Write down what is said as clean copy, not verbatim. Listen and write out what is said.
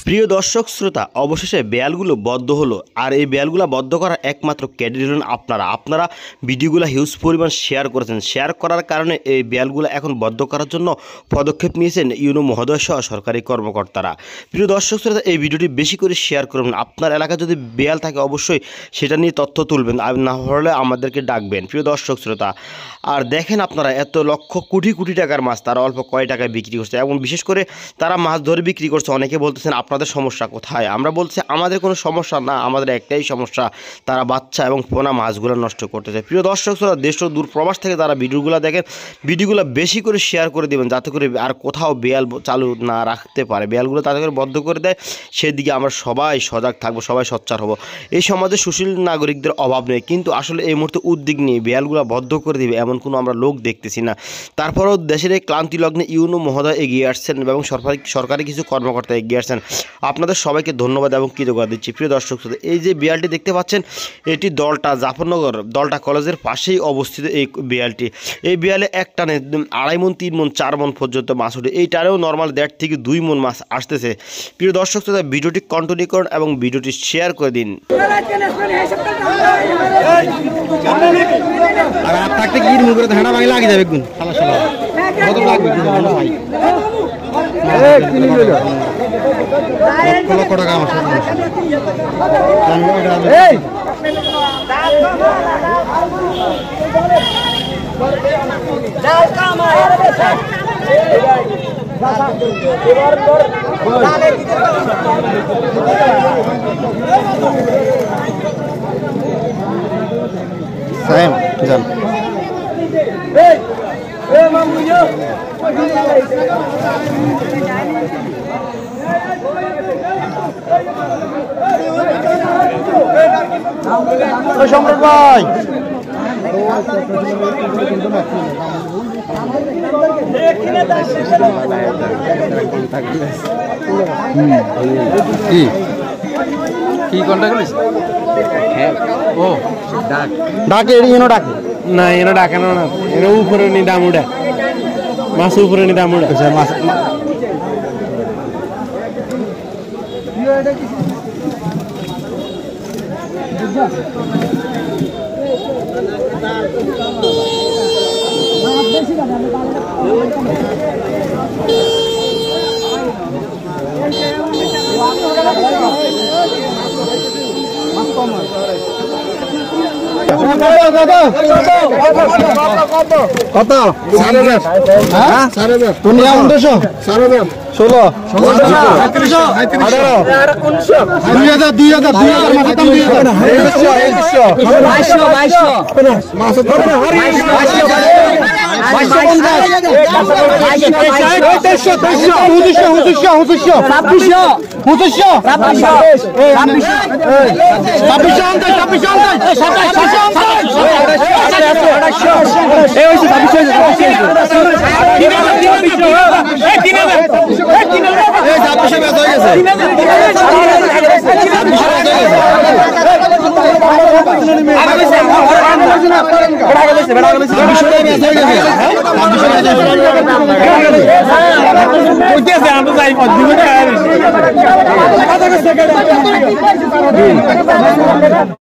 প্রিয় দর্শক শ্রোতা, অবশেষে বেয়ালগুলো বদ্ধ হলো। আর এই বেয়ালগুলো বদ্ধ করার একমাত্র ক্যাডেট হলেন আপনারা ভিডিওগুলো হিউজ পরিমাণ শেয়ার করেছেন। শেয়ার করার কারণে এই বেয়ালগুলো এখন বদ্ধ করার জন্য পদক্ষেপ নিয়েছেন ইউনো মহোদয় সহ সরকারি কর্মকর্তারা। প্রিয় দর্শক শ্রোতা, এই ভিডিওটি বেশি করে শেয়ার করবেন। আপনার এলাকায় যদি বেয়াল থাকে অবশ্যই সেটা নিয়ে তথ্য তুলবেন, আর না হলে আমাদেরকে ডাকবেন। প্রিয় দর্শক শ্রোতা, আর দেখেন আপনারা এত লক্ষ কোটি কোটি টাকার মাছ তারা অল্প কয় টাকায় বিক্রি করছে, এবং বিশেষ করে তারা মাছ ধরে বিক্রি করছে। অনেকে বলতেছেন আপনাদের সমস্যা কোথায়? আমরা বলছি আমাদের কোনো সমস্যা না, আমাদের একটাই সমস্যা, তারা বাচ্চা এবং পোনা মাছগুলো নষ্ট করতেছে। প্রিয় দর্শক শ্রোতা, দেশ ও দূর প্রবাস থেকে তারা ভিডিওগুলো দেখেন, ভিডিওগুলো বেশি করে শেয়ার করে দেবেন, যাতে করে আর কোথাও বেয়াল চালু না রাখতে পারে, বেয়ালগুলো তাদের করে বদ্ধ করে দেয়। সেদিকে আমরা সবাই সজাগ থাকবো, সবাই সোচ্চার হব। এই সমাজে সুশীল নাগরিকদের অভাব নেই, কিন্তু আসলে এই মুহূর্তে উদ্যোগ নিয়ে বেয়ালগুলো বদ্ধ করে দিবে এমন কোনো আমরা লোক দেখতেছি না। তারপরেও দেশের এই ক্লান্তি লগ্নে ইউনো মহোদয় এগিয়ে আসছেন এবং সরকারি কিছু কর্মকর্তা এগিয়ে আসছেন। আপনাদের সবাইকে ধন্যবাদ এবং কৃতজ্ঞতা দিচ্ছি। প্রিয় দর্শক, এই যে বিয়ালটি দেখতে পাচ্ছেন, এটি দলটা জাফরনগর দলটা কলেজের পাশেই অবস্থিত এই বিয়ালটি। এই বিয়ালে এক টানে 2.5 মণ 3 মণ 4 মণ পর্যন্ত মাছ ওঠে। এই টানেও নর্মাল 1.5 থেকে 2 মণ মাছ আসতেছে। প্রিয় দর্শক, ভিডিওটি কন্টিনিউ করুন এবং ভিডিওটি শেয়ার করে দিন। আর আপনাকে কি মুখে ধানা ভাঙি লাগি যাবে গুণ শালা শালা কত লাগবে কি জানো ভাই এই কিনি লইলো লক্ষ টাকা আমার সাথে এই জাল কাম আর বেটা এবার তোর জালে কি সাহেব জান এই এই মামুইও ও সম্রাট ভাই কি কন্টাক্ট করিস? হ্যাঁ ও ডাকে এনো ডাকে না এনো ডাকে না এনো উপরে নি দাম উড়ে মাছ উপরে নি দাম উড়ে মাছ কত 4,000 হ্যাঁ 4,000 তুমি 1500 4,000 16